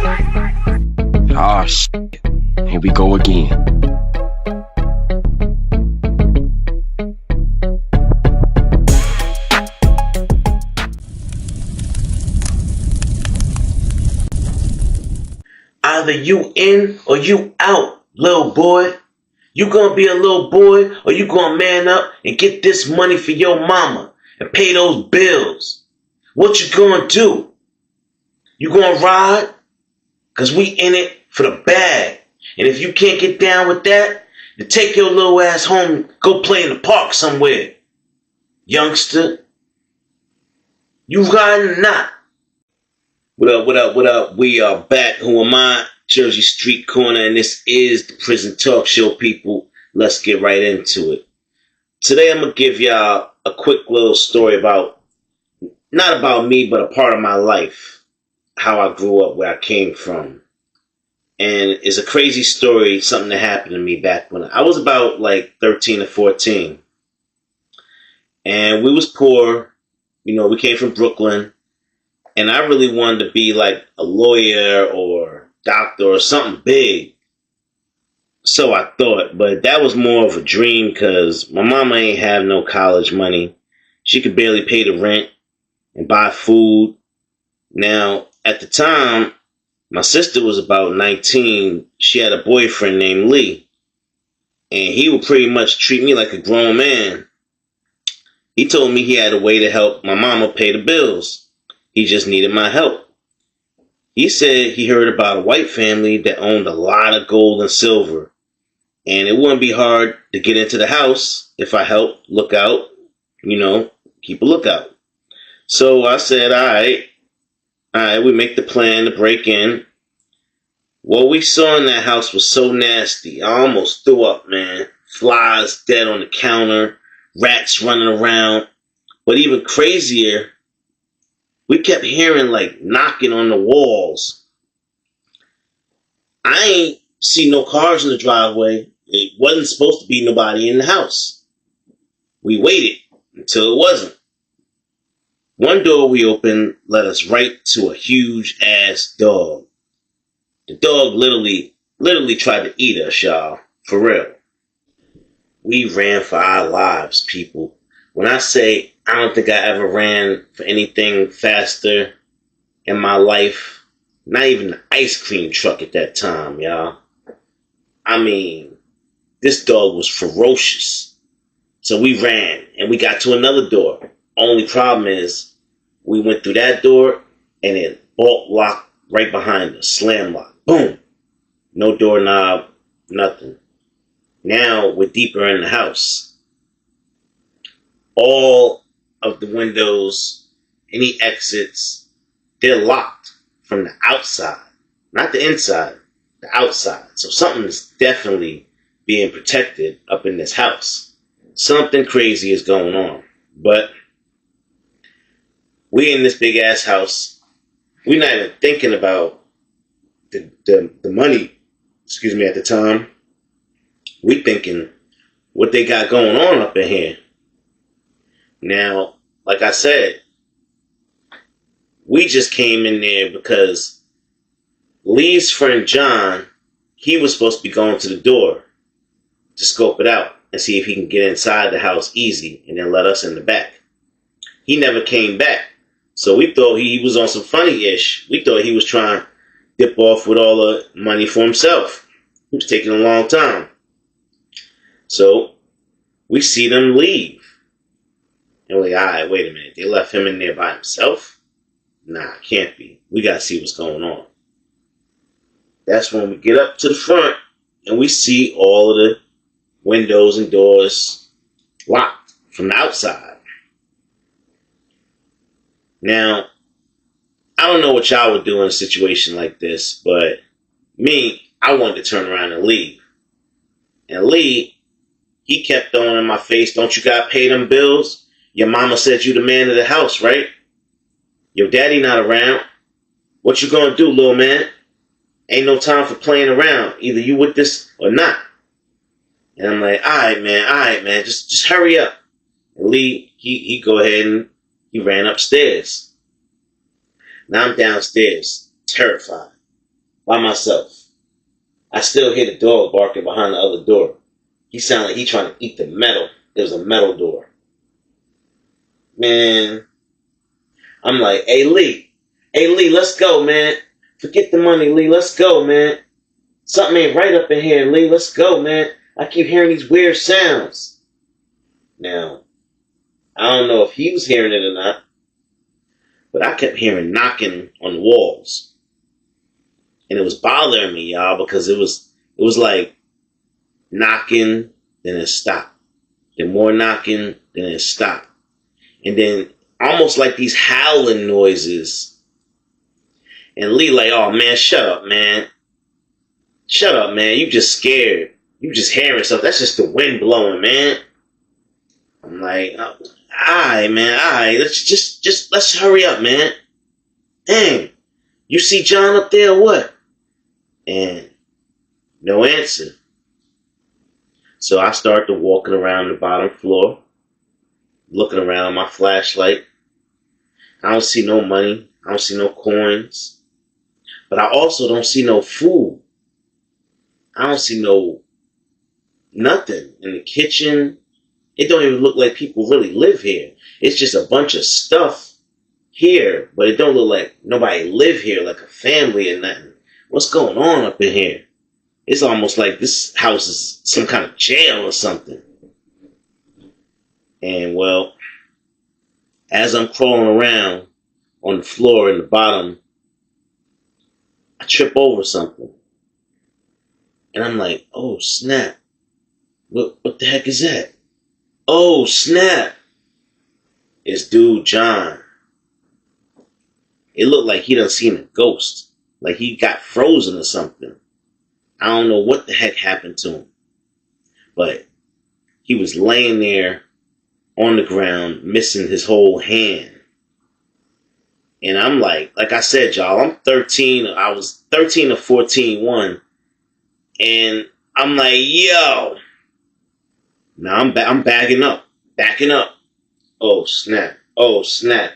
Ah, shit. Here we go again. Either you in or you out, little boy. You gonna be a little boy or you gonna man up and get this money for your mama and pay those bills. What you gonna do? You gonna ride? Cause we in it for the bag. And if you can't get down with that, then take your little ass home and go play in the park somewhere. Youngster. You riding or not? What up, what up, what up? We are back. Who am I? Jersey Street Corner, and this is the Prison Talk Show, people. Let's get right into it. Today I'm going to give y'all a quick little story about, not about me, but a part of my life. How I grew up, where I came from. And it's a crazy story, something that happened to me back when I was about like 13 or 14. And we was poor. You know, we came from Brooklyn. And I really wanted to be like a lawyer or doctor or something big. So I thought, but that was more of a dream because my mama ain't have no college money. She could barely pay the rent and buy food. Now, at the time, my sister was about 19. She had a boyfriend named Lee. And he would pretty much treat me like a grown man. He told me he had a way to help my mama pay the bills. He just needed my help. He said he heard about a white family that owned a lot of gold and silver. And it wouldn't be hard to get into the house if I helped look out, keep a lookout. So I said, all right, we make the plan to break in. What we saw in that house was so nasty. I almost threw up, man. Flies dead on the counter, rats running around. But even crazier, we kept hearing like knocking on the walls. I ain't see no cars in the driveway. It wasn't supposed to be nobody in the house. We waited until it wasn't. One door we opened led us right to a huge ass dog. The dog literally tried to eat us, y'all. For real. We ran for our lives, people. When I say I don't think I ever ran for anything faster in my life. Not even the ice cream truck at that time, y'all. I mean, this dog was ferocious. So we ran and we got to another door. Only problem is we went through that door and it bolt locked right behind us. Slam lock. Boom. No doorknob. Nothing. Now we're deeper in the house. All of the windows, any exits, they're locked from the outside. Not the inside, the outside. So something is definitely being protected up in this house. Something crazy is going on. But we in this big ass house, we're not even thinking about the money, at the time. We thinking what they got going on up in here. Now, like I said, we just came in there because Lee's friend John, he was supposed to be going to the door to scope it out and see if he can get inside the house easy and then let us in the back. He never came back. So we thought he was on some funny-ish. We thought he was trying to dip off with all the money for himself. It was taking a long time. So we see them leave. And we're like, all right, wait a minute. They left him in there by himself? Nah, can't be. We got to see what's going on. That's when we get up to the front and we see all of the windows and doors locked from the outside. Now, I don't know what y'all would do in a situation like this, but me, I wanted to turn around and leave. And Lee, he kept throwing in my face, don't you got to pay them bills? Your mama said you the man of the house, right? Your daddy not around. What you gonna do, little man? Ain't no time for playing around. Either you with this or not. And I'm like, all right, man. Just hurry up. And Lee, he go ahead and he ran upstairs. Now I'm downstairs, terrified. by myself. I still hear the dog barking behind the other door. He sounded like he trying to eat the metal. It was a metal door. Man, I'm like, hey Lee, let's go, man. Forget the money, Lee, let's go, man. Something ain't right up in here, Lee, let's go, man. I keep hearing these weird sounds. Now, I don't know if he was hearing it or not, but I kept hearing knocking on the walls. And it was bothering me, y'all, because it was like knocking, then it stopped. Then more knocking, then it stopped. And then almost like these howling noises. And Lee like, oh man, shut up, man. Shut up, man. You just scared. You just hearing stuff. That's just the wind blowing, man. I'm like, oh, alright, man, alright. Let's hurry up, man. Dang. You see John up there or what? And no answer. So I started walking around the bottom floor, looking around my flashlight. I don't see no money. I don't see no coins. But I also don't see no food. I don't see no nothing in the kitchen. It don't even look like people really live here. It's just a bunch of stuff here, but it don't look like nobody live here, like a family or nothing. What's going on up in here? It's almost like this house is some kind of jail or something. And well, as I'm crawling around on the floor in the bottom, I trip over something. And I'm like, oh snap. What the heck is that? Oh snap. It's dude John. It looked like he done seen a ghost. Like he got frozen or something. I don't know what the heck happened to him. But he was laying there on the ground, missing his whole hand. And I'm like I said, y'all, I'm 13. I was 13 or 14 one. And I'm like, yo. Now I'm backing up. Oh, snap. Oh, snap.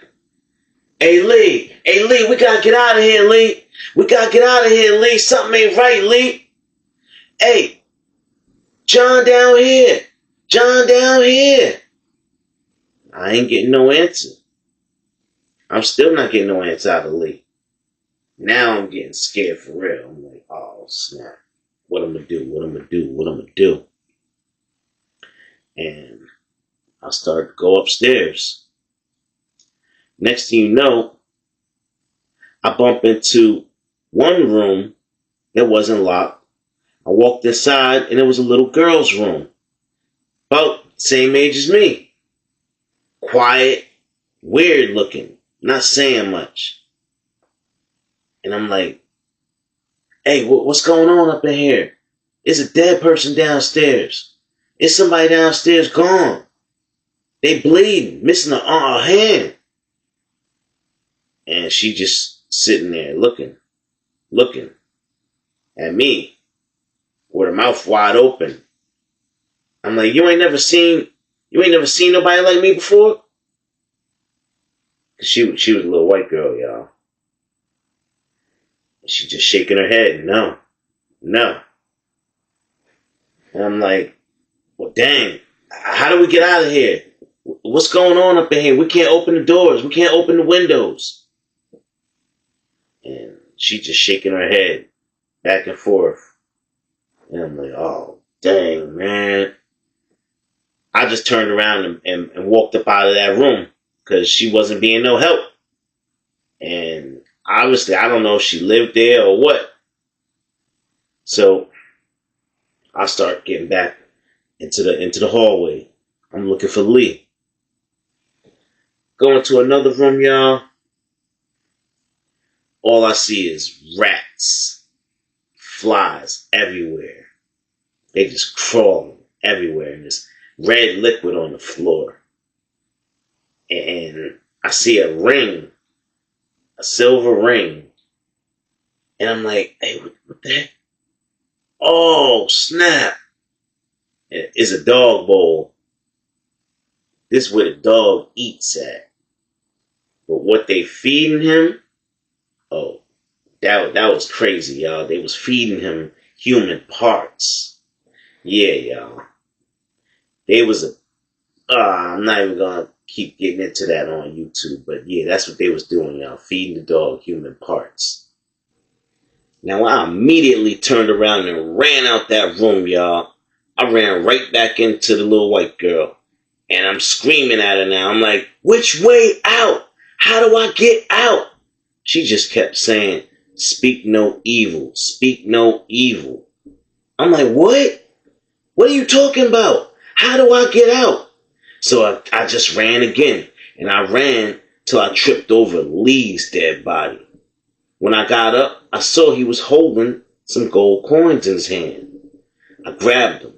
Hey, Lee, we gotta get out of here, Lee. We gotta get out of here, Lee. Something ain't right, Lee. Hey, John down here. I ain't getting no answer. I'm still not getting no answer out of Lee. Now I'm getting scared for real. I'm like, oh, snap. What I'm gonna do? And I started to go upstairs. Next thing you know, I bump into one room that wasn't locked. I walked inside and it was a little girl's room. About the same age as me. Quiet, weird looking, not saying much. And I'm like, hey, what's going on up in here? There's a dead person downstairs. Is somebody downstairs gone? They bleeding, missing a hand. And she just sitting there looking at me with her mouth wide open. I'm like, you ain't never seen nobody like me before? She was a little white girl, y'all. She just shaking her head. No. And I'm like, well, dang, how do we get out of here? What's going on up in here? We can't open the doors. We can't open the windows. And she just shaking her head back and forth. And I'm like, oh, dang, man. I just turned around and walked up out of that room because she wasn't being no help. And obviously, I don't know if she lived there or what. So I start getting back into the hallway. I'm looking for Lee. Going to another room, y'all. All I see is rats, flies everywhere. They just crawling everywhere, and there's red liquid on the floor. And I see a ring, a silver ring. And I'm like, hey, what the heck? Oh, snap. It's a dog bowl. This is where the dog eats at. But what they feeding him? Oh, That was crazy, y'all. They was feeding him human parts. Yeah, y'all. They was a. I'm not even gonna keep getting into that on YouTube, but yeah, that's what they was doing, y'all. Feeding the dog human parts. Now I immediately turned around and ran out that room, y'all. I ran right back into the little white girl, and I'm screaming at her now. I'm like, "Which way out? How do I get out?" She just kept saying, "Speak no evil. Speak no evil." I'm like, "What? What are you talking about? How do I get out?" So I just ran again, and I ran till I tripped over Lee's dead body. When I got up, I saw he was holding some gold coins in his hand. I grabbed them.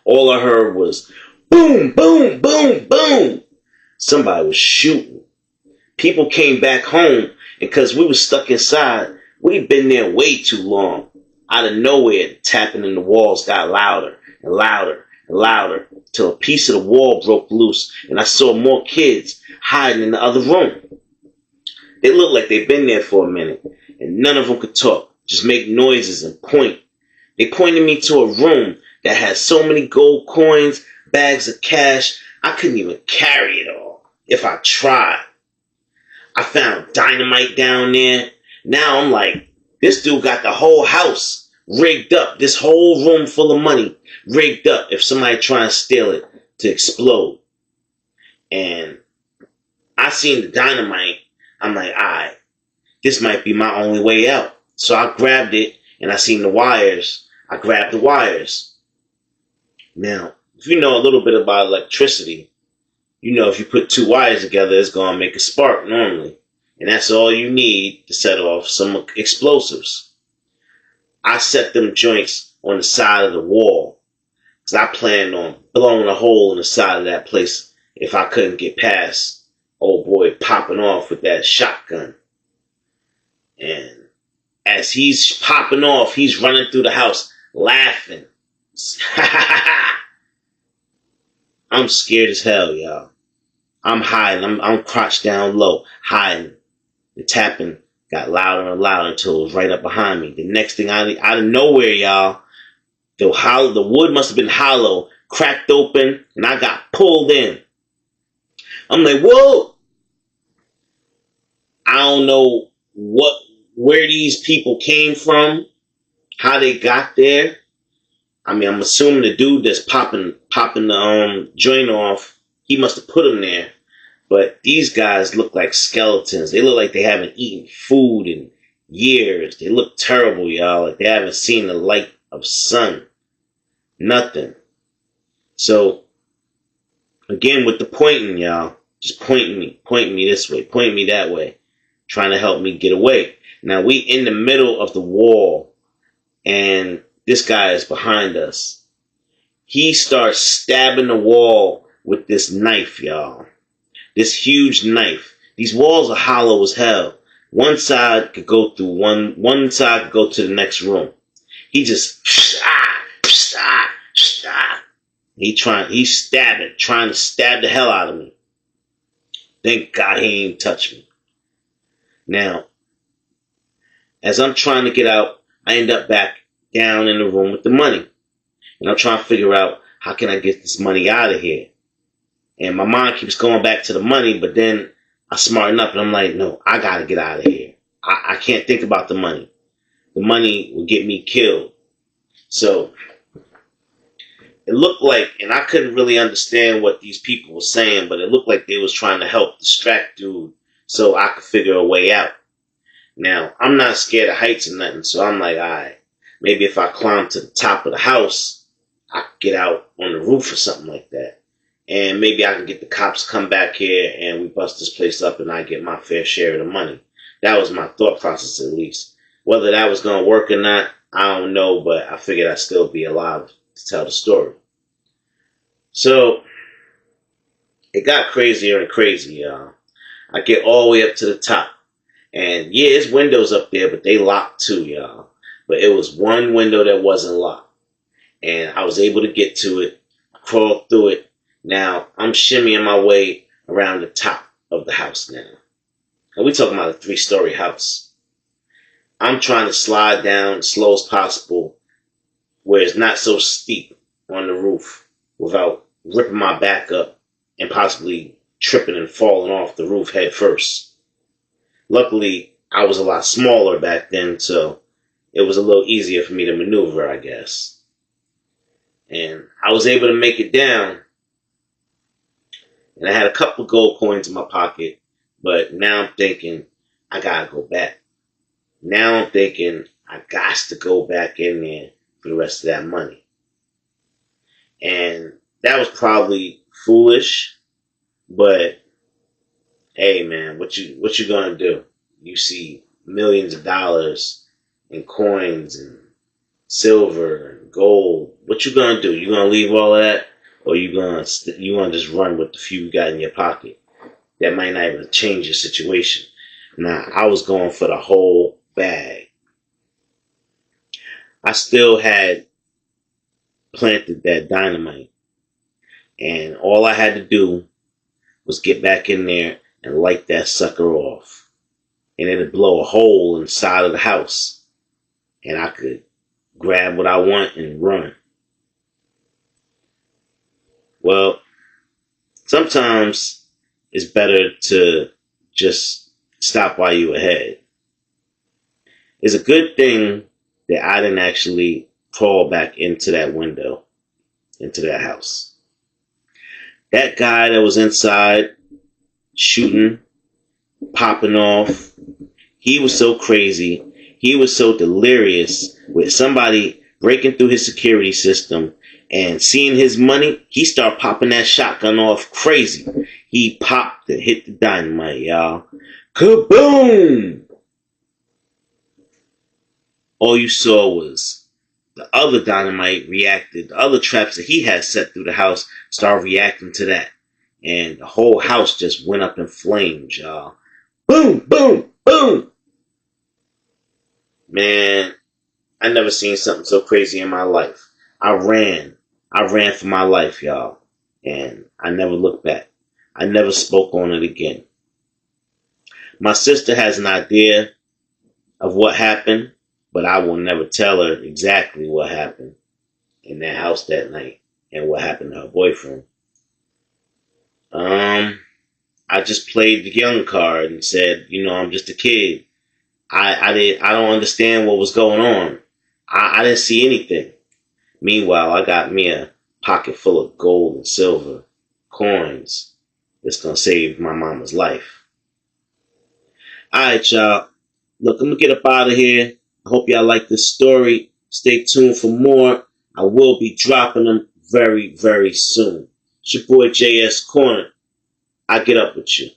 All I heard was boom, boom, boom, boom. Somebody was shooting. People came back home, and because we were stuck inside, we'd been there way too long. Out of nowhere, the tapping in the walls got louder and louder and louder till a piece of the wall broke loose, and I saw more kids hiding in the other room. They looked like they'd been there for a minute, and none of them could talk, just make noises and point. They pointed me to a room that had so many gold coins, bags of cash, I couldn't even carry it all if I tried. I found dynamite down there. Now I'm like, this dude got the whole house rigged up, this whole room full of money rigged up if somebody try and steal it to explode. And I seen the dynamite. I'm like, alright, this might be my only way out. So I grabbed it, and I seen the wires. I grabbed the wires. Now, if you know a little bit about electricity, you know if you put two wires together, it's going to make a spark normally. And that's all you need to set off some explosives. I set them joints on the side of the wall because I planned on blowing a hole in the side of that place if I couldn't get past old boy popping off with that shotgun. And as he's popping off, he's running through the house laughing. I'm scared as hell, y'all. I'm hiding. I'm crouched down low, hiding. The tapping got louder and louder until it was right up behind me. The next thing, out of nowhere, y'all, the wood must have been hollow, cracked open, and I got pulled in. I'm like, whoa! I don't know where these people came from, how they got there. I mean, I'm assuming the dude that's popping the joint off, he must have put them there. But these guys look like skeletons. They look like they haven't eaten food in years. They look terrible, y'all. Like they haven't seen the light of sun. Nothing. So, again, with the pointing, y'all, just pointing me this way, pointing me that way, trying to help me get away. Now, we in the middle of the wall, and this guy is behind us. He starts stabbing the wall with this knife, y'all. This huge knife. These walls are hollow as hell. One side could go through one side could go to the next room. He just he's stabbing, trying to stab the hell out of me. Thank God he ain't touch me. Now, as I'm trying to get out, I end up back down in the room with the money. And I'm trying to figure out how can I get this money out of here. And my mind keeps going back to the money, but then I smarten up and I'm like, no, I got to get out of here. I can't think about the money. The money will get me killed. So it looked like, and I couldn't really understand what these people were saying, but it looked like they was trying to help distract dude so I could figure a way out. Now, I'm not scared of heights or nothing, so I'm like, all right, maybe if I climb to the top of the house, I could get out on the roof or something like that. And maybe I can get the cops to come back here and we bust this place up and I get my fair share of the money. That was my thought process, at least. Whether that was going to work or not, I don't know, but I figured I'd still be alive to tell the story. So, it got crazier and crazier, y'all. I get all the way up to the top. And yeah, there's windows up there, but they locked too, y'all. But it was one window that wasn't locked. And I was able to get to it, crawl through it. Now, I'm shimmying my way around the top of the house now. And we're talking about a 3-story house. I'm trying to slide down as slow as possible where it's not so steep on the roof without ripping my back up and possibly tripping and falling off the roof head first. Luckily, I was a lot smaller back then, so it was a little easier for me to maneuver, I guess. And I was able to make it down. And I had a couple gold coins in my pocket, but now I'm thinking, I gotta go back. Now I'm thinking, I got to go back in there for the rest of that money. And that was probably foolish, but hey man, what you gonna do? You see millions of dollars in coins and silver and gold. What you gonna do? You gonna leave all of that, or you gonna just run with the few you got in your pocket? That might not even change your situation. Nah, I was going for the whole bag. I still had planted that dynamite, and all I had to do was get back in there and light that sucker off, and it'd blow a hole inside of the house, and I could grab what I want and run. Well, sometimes it's better to just stop while you're ahead. It's a good thing that I didn't actually crawl back into that window, into that house. That guy that was inside shooting, popping off, he was so crazy. He was so delirious with somebody breaking through his security system and seeing his money. He started popping that shotgun off crazy. He popped and hit the dynamite, y'all. Kaboom! All you saw was the other dynamite reacted. The other traps that he had set through the house started reacting to that. And the whole house just went up in flames, y'all. Boom, boom, boom. Man, I never seen something so crazy in my life. I ran for my life, y'all. And I never looked back. I never spoke on it again. My sister has an idea of what happened, but I will never tell her exactly what happened in that house that night and what happened to her boyfriend. I just played the young card and said, I'm just a kid. I don't understand what was going on. I didn't see anything. Meanwhile, I got me a pocket full of gold and silver coins that's gonna save my mama's life. Alright, y'all. Look, I'm gonna get up out of here. I hope y'all like this story. Stay tuned for more. I will be dropping them very, very soon. It's your boy JS Corner. I get up with you.